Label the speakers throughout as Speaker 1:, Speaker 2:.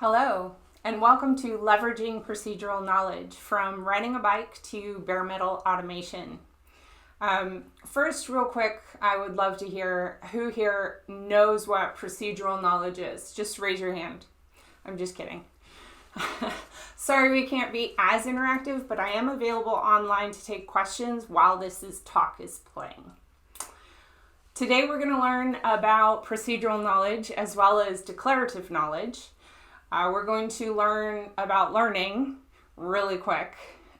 Speaker 1: Hello, and welcome to Leveraging Procedural Knowledge, from riding a bike to bare metal automation. First, real quick, I would love to hear who here knows what procedural knowledge is. Just raise your hand. I'm just kidding. Sorry we can't be as interactive, but I am available online to take questions while this talk is playing. Today we're going to learn about procedural knowledge as well as declarative knowledge. We're going to learn about learning really quick.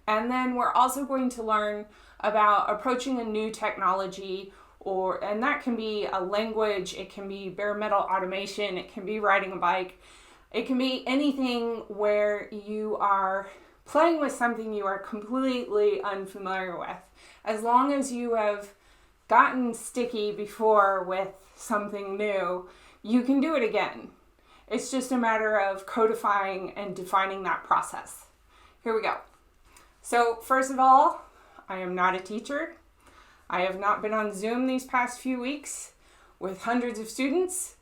Speaker 1: And then we're also going to learn about approaching a new technology, and that can be a language, it can be bare metal automation, it can be riding a bike, it can be anything where you are playing with something you are completely unfamiliar with. As long as you have gotten sticky before with something new, you can do it again. It's just a matter of codifying and defining that process. Here we go. So first of all, I am not a teacher. I have not been on Zoom these past few weeks with hundreds of students,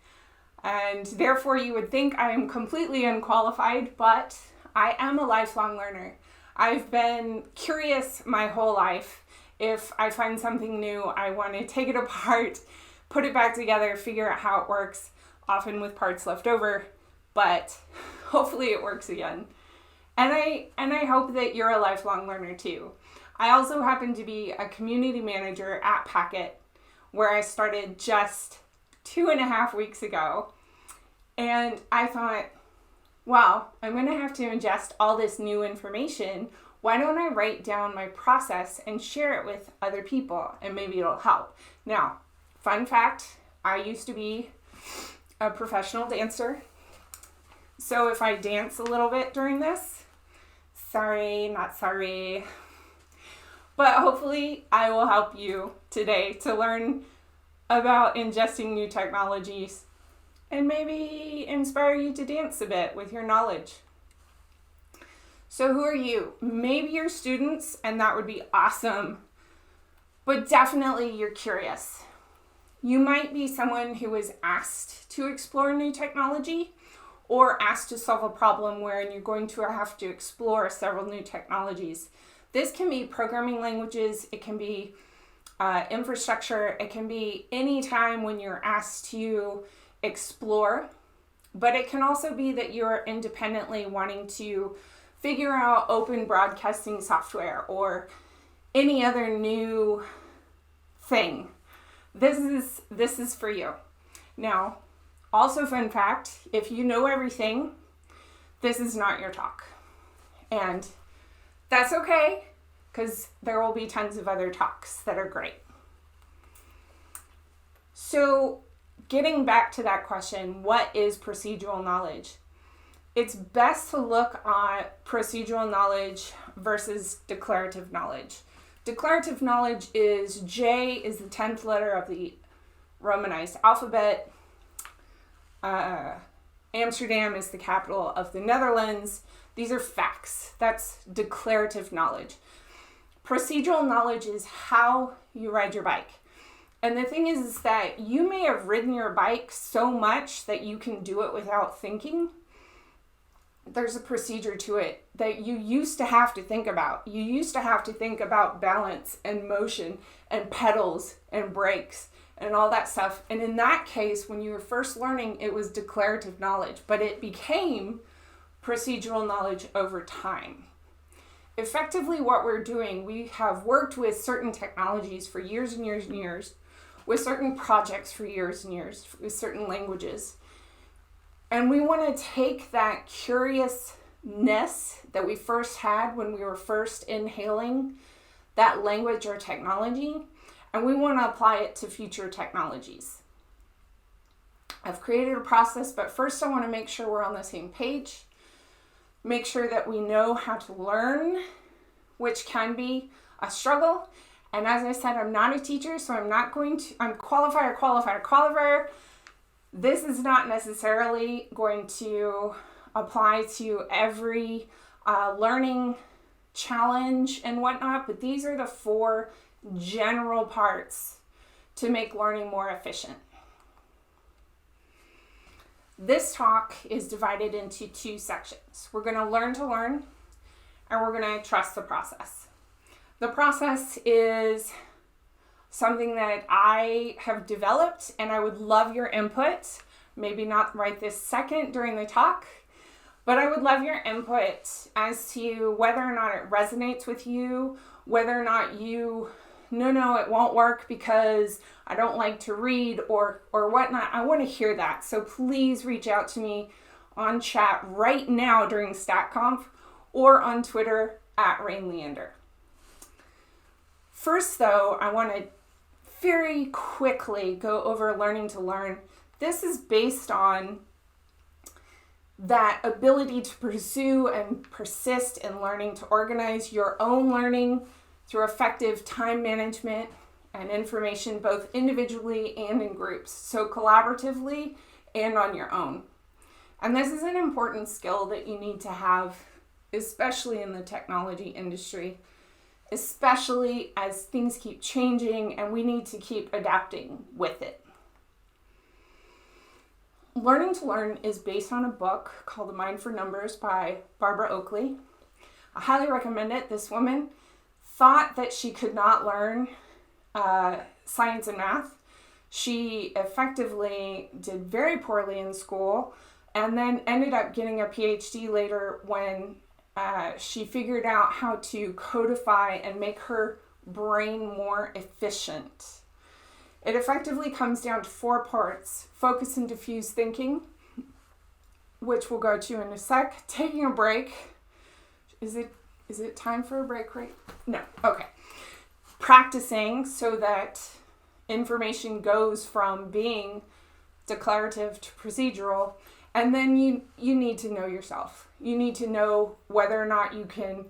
Speaker 1: and therefore you would think I am completely unqualified, but I am a lifelong learner. I've been curious my whole life. If I find something new, I want to take it apart, put it back together, figure out how it works, often with parts left over, but hopefully it works again. And I hope that you're a lifelong learner too. I also happen to be a community manager at Packet, where I started just 2.5 weeks ago. And I thought, wow, I'm going to have to ingest all this new information. Why don't I write down my process and share it with other people, and maybe it'll help. Now, fun fact, I used to be a professional dancer. So if I dance a little bit during this, sorry, not sorry. But hopefully I will help you today to learn about ingesting new technologies and maybe inspire you to dance a bit with your knowledge. So who are you? Maybe you're students, and that would be awesome, but definitely you're curious. You might be someone who was asked to explore new technology or asked to solve a problem wherein you're going to have to explore several new technologies. This can be programming languages, it can be infrastructure, it can be any time when you're asked to explore, but it can also be that you're independently wanting to figure out open broadcasting software or any other new thing. This is for you. Now, also fun fact, if you know everything, this is not your talk. And that's okay, because there will be tons of other talks that are great. So getting back to that question, what is procedural knowledge? It's best to look at procedural knowledge versus declarative knowledge. Declarative knowledge is J is the 10th letter of the Romanized alphabet. Amsterdam is the capital of the Netherlands. These are facts. That's declarative knowledge. Procedural knowledge is how you ride your bike. And the thing is that you may have ridden your bike so much that you can do it without thinking. There's a procedure to it that you used to have to think about. You used to have to think about balance and motion and pedals and brakes and all that stuff. And in that case, when you were first learning, it was declarative knowledge, but it became procedural knowledge over time. Effectively, what we're doing, we have worked with certain technologies for years and years and years, with certain projects for years and years, with certain languages. And we want to take that curiousness that we first had when we were first inhaling that language or technology, and we want to apply it to future technologies. I've created a process, but first I want to make sure we're on the same page, make sure that we know how to learn, which can be a struggle. And as I said, I'm not a teacher, so I'm qualifier. This is not necessarily going to apply to every learning challenge and whatnot, but these are the 4 general parts to make learning more efficient. This talk is divided into two sections. We're going to learn to learn, and we're going to trust the process. The process is something that I have developed, and I would love your input. Maybe not right this second during the talk, but I would love your input as to whether or not it resonates with you, whether or not you, no, it won't work because I don't like to read or whatnot. I want to hear that. So please reach out to me on chat right now during stackconf or on Twitter at Rain Leander. First, though, I want to very quickly go over learning to learn. This is based on that ability to pursue and persist in learning, to organize your own learning through effective time management and information, both individually and in groups, so collaboratively and on your own. And this is an important skill that you need to have, especially in the technology industry, especially as things keep changing and we need to keep adapting with it. Learning to Learn is based on a book called The Mind for Numbers by Barbara Oakley. I highly recommend it. This woman thought that she could not learn science and math. She effectively did very poorly in school and then ended up getting a PhD later when she figured out how to codify and make her brain more efficient. It effectively comes down to 4 parts: focus and diffuse thinking, which we'll go to in a sec. Taking a break. Is it time for a break, right? No. Okay. Practicing so that information goes from being declarative to procedural. And then you need to know yourself. You need to know whether or not you can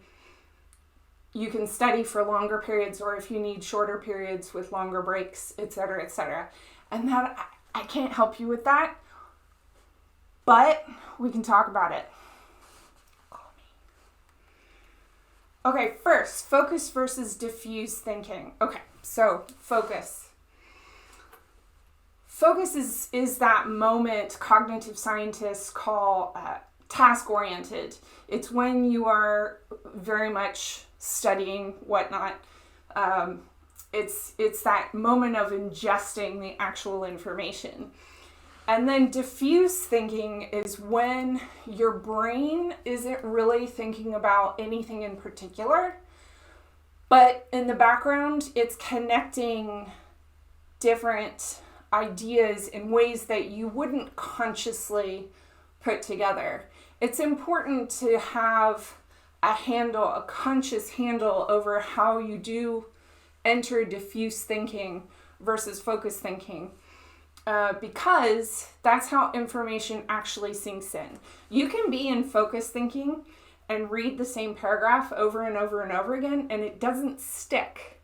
Speaker 1: study for longer periods or if you need shorter periods with longer breaks, etc., etc. And that I can't help you with that, but we can talk about it. Okay, first, focus versus diffuse thinking. Okay, so focus. Focus is that moment cognitive scientists call task-oriented. It's when you are very much studying whatnot. It's that moment of ingesting the actual information. And then diffuse thinking is when your brain isn't really thinking about anything in particular, but in the background, it's connecting different ideas in ways that you wouldn't consciously put together. It's important to have a conscious handle over how you do enter diffuse thinking versus focus thinking. Because that's how information actually sinks in. You can be in focus thinking and read the same paragraph over and over and over again, and it doesn't stick.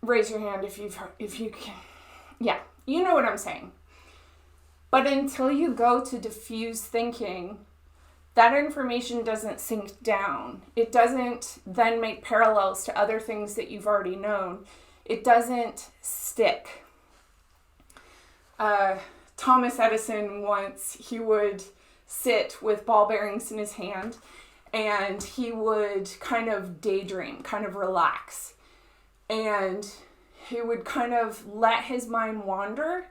Speaker 1: Raise your hand if you can. Yeah, you know what I'm saying. But until you go to diffuse thinking, that information doesn't sink down. It doesn't then make parallels to other things that you've already known. It doesn't stick. Thomas Edison once, he would sit with ball bearings in his hand and he would kind of daydream, kind of relax. And he would kind of let his mind wander.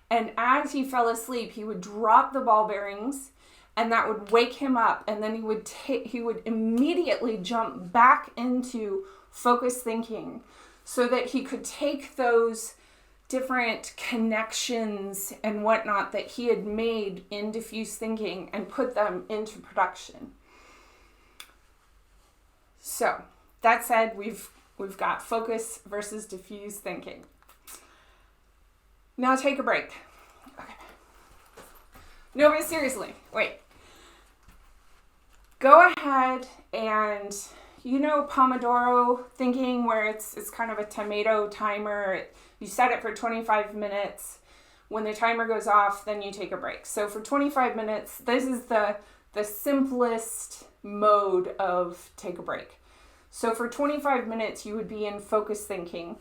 Speaker 1: And as he fell asleep, he would drop the ball bearings and that would wake him up. And then he would immediately jump back into focused thinking so that he could take those different connections and whatnot that he had made in diffuse thinking and put them into production. So that said, we've got focus versus diffuse thinking. Now take a break. Okay. No, but seriously, wait. Go ahead and, Pomodoro thinking where it's kind of a tomato timer. You set it for 25 minutes. When the timer goes off, then you take a break. So for 25 minutes, this is the simplest mode of take a break. So for 25 minutes, you would be in focus thinking.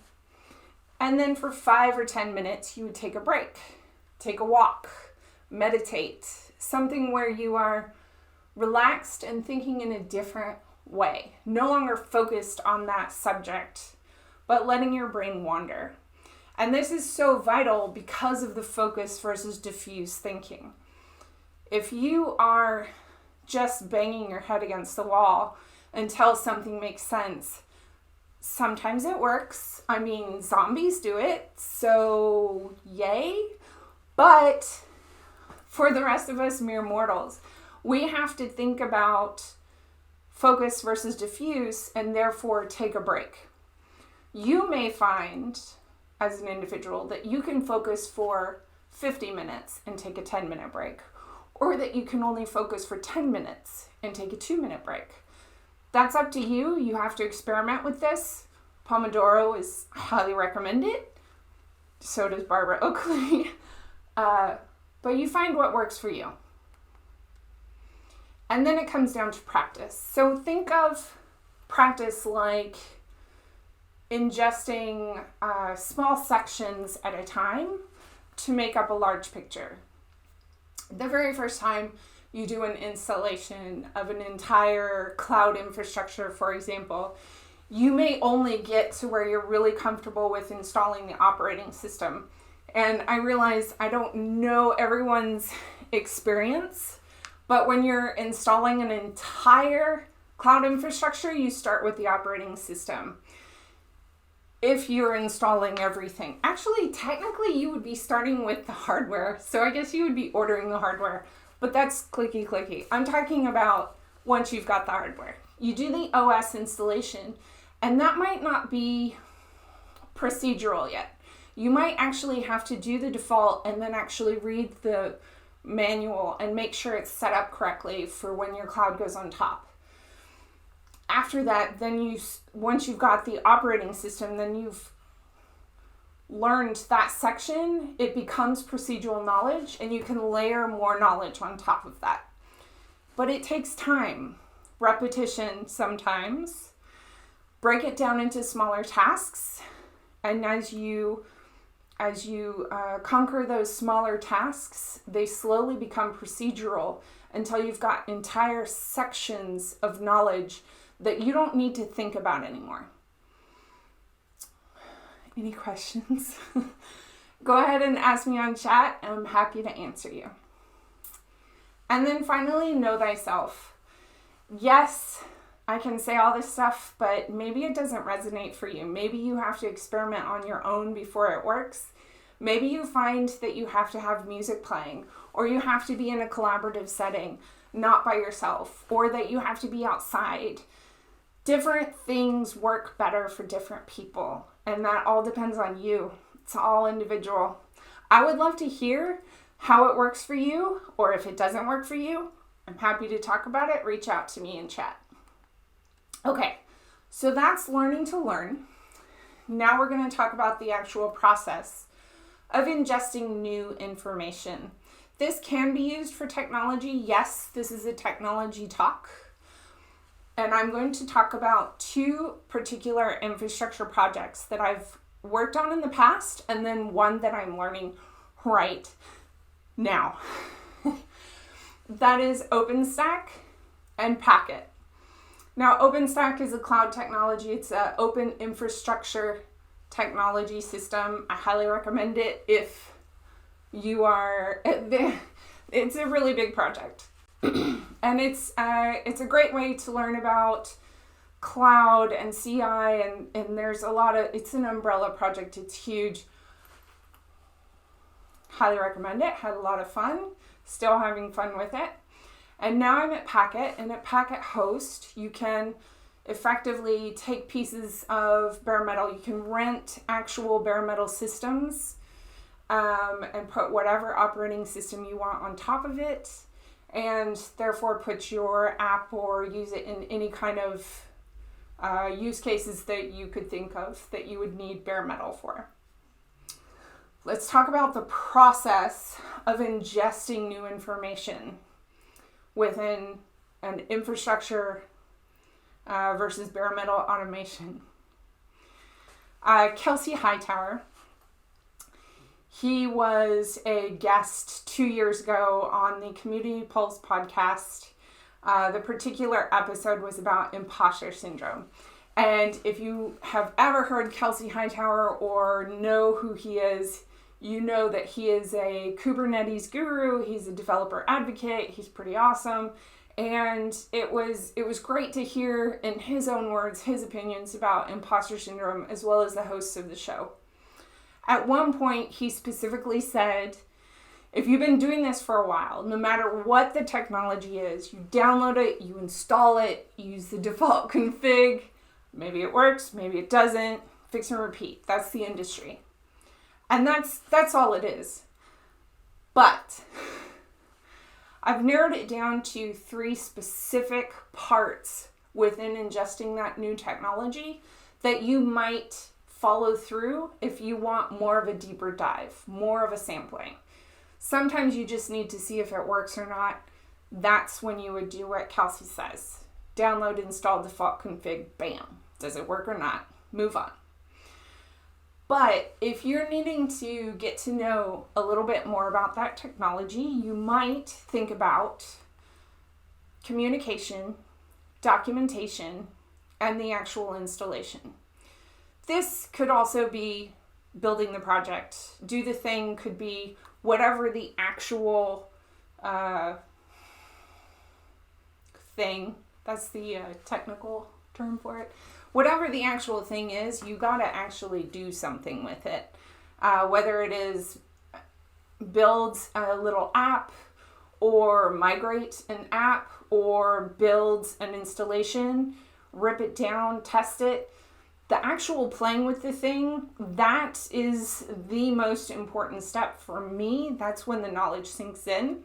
Speaker 1: And then for 5 or 10 minutes, you would take a break. Take a walk. meditate, something where you are relaxed and thinking in a different way, no longer focused on that subject, but letting your brain wander. And this is so vital because of the focus versus diffuse thinking. If you are just banging your head against the wall until something makes sense, sometimes it works. I mean, zombies do it, so yay. But for the rest of us mere mortals, we have to think about focus versus diffuse and therefore take a break. You may find as an individual that you can focus for 50 minutes and take a 10-minute break, or that you can only focus for 10 minutes and take a 2-minute break. That's up to you. You have to experiment with this. Pomodoro is highly recommended. So does Barbara Oakley. But you find what works for you. And then it comes down to practice. So think of practice like ingesting small sections at a time to make up a large picture. The very first time you do an installation of an entire cloud infrastructure, for example, you may only get to where you're really comfortable with installing the operating system. And I realize I don't know everyone's experience, but when you're installing an entire cloud infrastructure, you start with the operating system. If you're installing everything, actually, technically, you would be starting with the hardware. So I guess you would be ordering the hardware, but that's clicky. I'm talking about once you've got the hardware. You do the OS installation, and that might not be procedural yet. You might actually have to do the default and then actually read the manual and make sure it's set up correctly for when your cloud goes on top. After that, then once you've got the operating system, then you've learned that section, it becomes procedural knowledge, and you can layer more knowledge on top of that. But it takes time, repetition sometimes. Break it down into smaller tasks, and as you conquer those smaller tasks, they slowly become procedural until you've got entire sections of knowledge that you don't need to think about anymore. Any questions? Go ahead and ask me on chat, and I'm happy to answer you. And then finally, know thyself. Yes, I can say all this stuff, but maybe it doesn't resonate for you. Maybe you have to experiment on your own before it works. Maybe you find that you have to have music playing, or you have to be in a collaborative setting, not by yourself, or that you have to be outside. Different things work better for different people, and that all depends on you. It's all individual. I would love to hear how it works for you, or if it doesn't work for you. I'm happy to talk about it. Reach out to me in chat. Okay, so that's learning to learn. Now we're going to talk about the actual process of ingesting new information. This can be used for technology. Yes, this is a technology talk. And I'm going to talk about two particular infrastructure projects that I've worked on in the past, and then one that I'm learning right now. That is OpenStack and Packet. Now, OpenStack is a cloud technology. It's an open infrastructure technology system. I highly recommend it if you are, it's a really big project. And it's a great way to learn about cloud and CI, and there's a lot of, it's an umbrella project. It's huge. Highly recommend it. Had a lot of fun. Still having fun with it. And now I'm at Packet, and at Packet Host, you can effectively take pieces of bare metal. You can rent actual bare metal systems and put whatever operating system you want on top of it, and therefore put your app or use it in any kind of use cases that you could think of that you would need bare metal for. Let's talk about the process of ingesting new information within an infrastructure versus bare metal automation. Kelsey Hightower, He was a guest 2 years ago on the Community Pulse podcast. The particular episode was about imposter syndrome. And if you have ever heard Kelsey Hightower or know who he is, you know that he is a Kubernetes guru. He's a developer advocate. He's pretty awesome. And it was great to hear, in his own words, his opinions about imposter syndrome, as well as the hosts of the show. At one point, he specifically said, if you've been doing this for a while, no matter what the technology is, you download it, you install it, you use the default config, maybe it works, maybe it doesn't, fix and repeat. That's the industry. And that's all it is. But I've narrowed it down to 3 specific parts within ingesting that new technology that you might follow through if you want more of a deeper dive, more of a sampling. Sometimes you just need to see if it works or not. That's when you would do what Kelsey says. Download, install, default config, bam. Does it work or not? Move on. But if you're needing to get to know a little bit more about that technology, you might think about communication, documentation, and the actual installation. This could also be building the project. Do the thing could be whatever the actual thing, that's the technical term for it. Whatever the actual thing is, you got to actually do something with it. Whether it is build a little app or migrate an app or build an installation, rip it down, test it. The actual playing with the thing, that is the most important step for me. That's when the knowledge sinks in.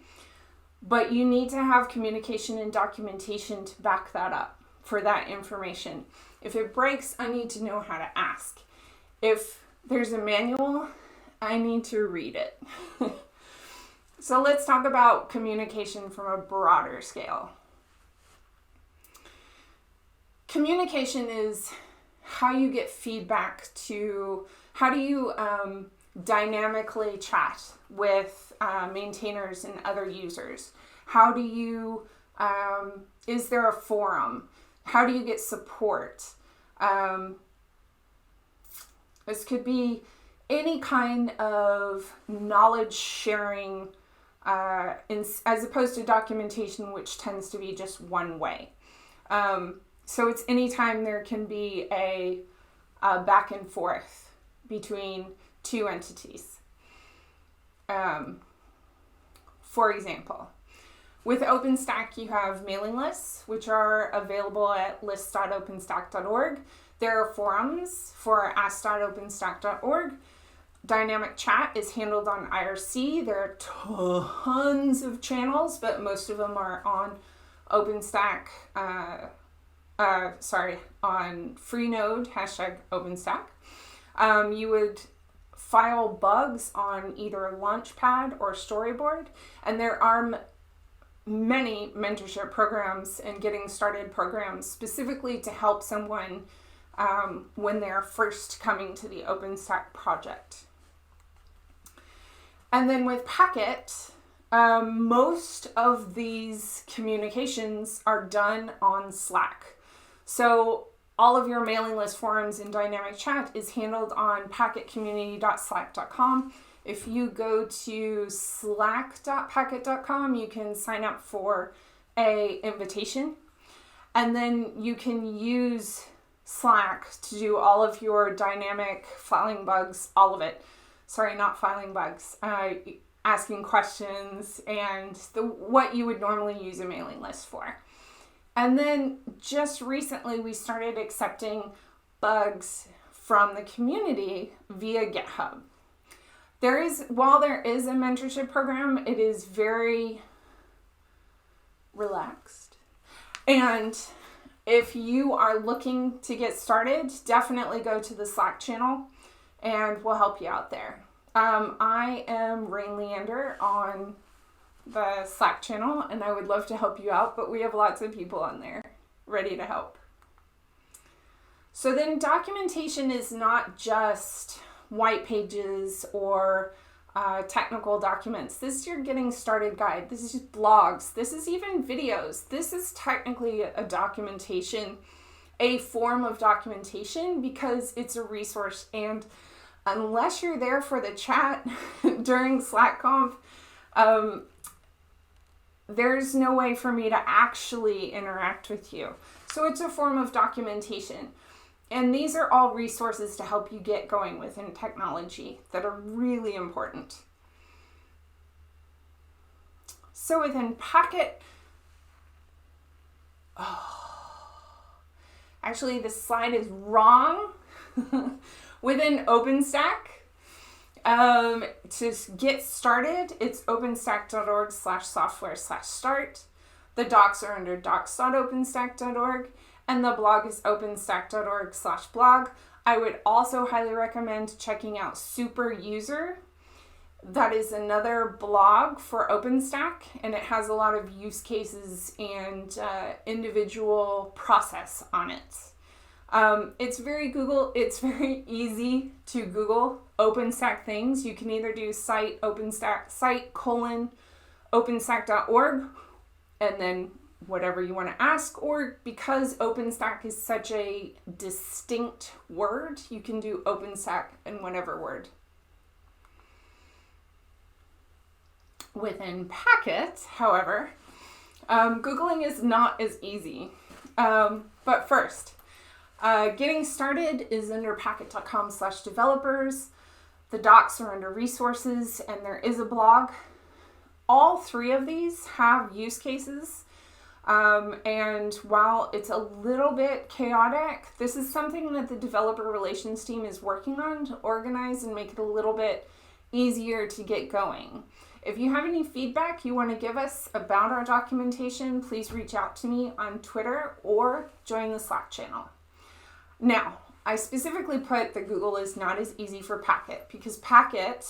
Speaker 1: But you need to have communication and documentation to back that up for that information. If it breaks, I need to know how to ask. If there's a manual, I need to read it. So let's talk about communication from a broader scale. Communication is how you get feedback to, how do you dynamically chat with maintainers and other users? How do you, is there a forum? How do you get support? This could be any kind of knowledge sharing as opposed to documentation, which tends to be just one way. So it's anytime there can be a back and forth between 2 entities. For example, with OpenStack, you have mailing lists, which are available at lists.openstack.org. There are forums for ask.openstack.org. Dynamic chat is handled on IRC. There are tons of channels, but most of them are on OpenStack, on Freenode, #OpenStack. You would file bugs on either Launchpad or Storyboard, and there are many mentorship programs and getting started programs specifically to help someone when they're first coming to the OpenStack project. And then with Packet, most of these communications are done on Slack. So all of your mailing list forums and dynamic chat is handled on packetcommunity.slack.com. If you go to slack.packet.com, you can sign up for an invitation, and then you can use Slack to do all of your dynamic filing bugs, all of it. Sorry, not filing bugs, asking questions and what you would normally use a mailing list for. And then just recently we started accepting bugs from the community via GitHub. While there is a mentorship program, it is very relaxed. And if you are looking to get started, definitely go to the Slack channel and we'll help you out there. I am Rain Leander on the Slack channel, and I would love to help you out, but we have lots of people on there ready to help. So then documentation is not just white pages or technical documents. This is your getting started guide. This is just blogs. This is even videos. This is technically a documentation, a form of documentation, because it's a resource. And unless you're there for the chat during stackconf, there's no way for me to actually interact with you. So it's a form of documentation. And these are all resources to help you get going within technology that are really important. So within Packet, actually this slide is wrong. Within OpenStack, to get started, it's openstack.org/software/start. The docs are under docs.openstack.org. And the blog is openstack.org/blog. I would also highly recommend checking out Super User. That is another blog for OpenStack, and it has a lot of use cases and individual process on it. It's very easy to Google OpenStack things. You can either do site:/openstack.org, and then whatever you want to ask, or because OpenStack is such a distinct word, you can do OpenStack in whatever word. Within Packet, however, Googling is not as easy. But first, getting started is under packet.com/developers. The docs are under resources, and there is a blog. All three of these have use cases. And while it's a little bit chaotic, this is something that the developer relations team is working on to organize and make it a little bit easier to get going. If you have any feedback you want to give us about our documentation, please reach out to me on Twitter or join the Slack channel. Now, I specifically put that Google is not as easy for Packet because Packet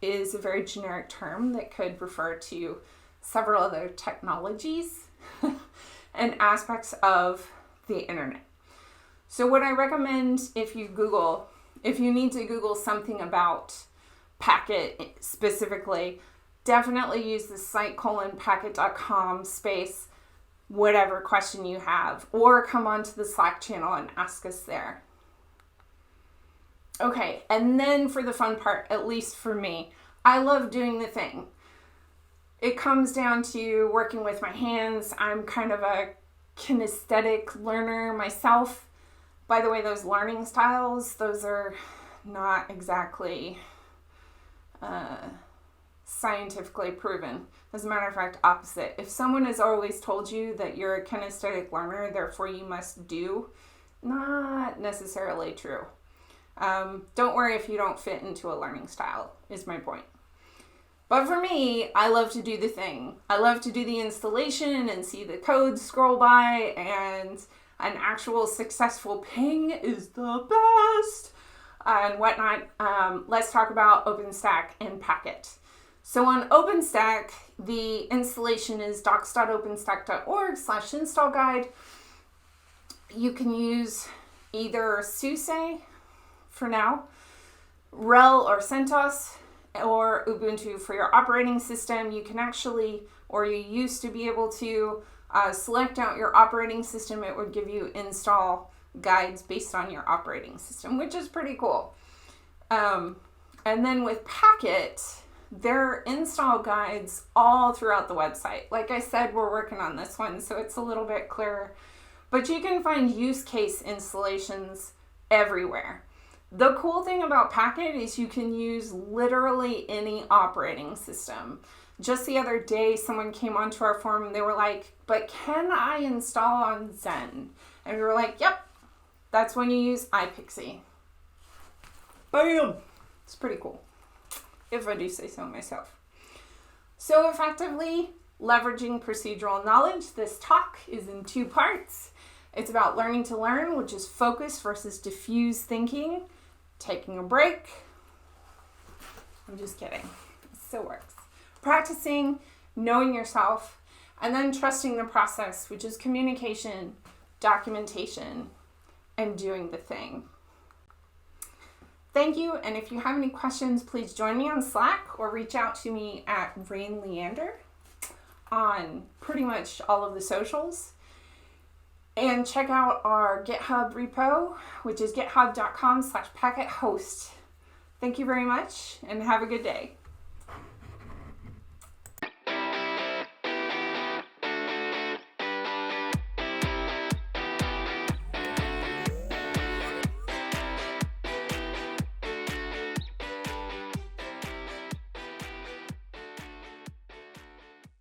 Speaker 1: is a very generic term that could refer to several other technologies and aspects of the internet. So what I recommend if you need to Google something about Packet specifically, definitely use the site:/packet.com space whatever question you have, or come onto the Slack channel and ask us there. Okay, and then for the fun part, at least for me, I love doing the thing. It comes down to working with my hands. I'm kind of a kinesthetic learner myself. By the way, those learning styles, those are not exactly scientifically proven. As a matter of fact, opposite. If someone has always told you that you're a kinesthetic learner, therefore you must do, not necessarily true. Don't worry if you don't fit into a learning style, is my point. But for me, I love to do the thing. I love to do the installation and see the code scroll by, and an actual successful ping is the best and whatnot. Let's talk about OpenStack and Packet. So on OpenStack, the installation is docs.openstack.org/install guide. You can use either SUSE for now, RHEL or CentOS, or Ubuntu for your operating system. You can actually, or you used to be able to select out your operating system. It would give you install guides based on your operating system, which is pretty cool. And then with Packet, there are install guides all throughout the website. Like I said, we're working on this one, so it's a little bit clearer. But you can find use case installations everywhere. The cool thing about Packet is you can use literally any operating system. Just the other day, someone came onto our forum and they were like, but can I install on Zen? And we were like, yep, that's when you use iPixie. Bam! It's pretty cool, if I do say so myself. So effectively, leveraging procedural knowledge. This talk is in two parts. It's about learning to learn, which is focus versus diffuse thinking. Taking a break. I'm just kidding. It still works. Practicing, knowing yourself, and then trusting the process, which is communication, documentation, and doing the thing. Thank you, and if you have any questions, please join me on Slack or reach out to me at Rain Leander on pretty much all of the socials. And check out our GitHub repo, which is github.com/packethost. Thank you very much, and have a good day.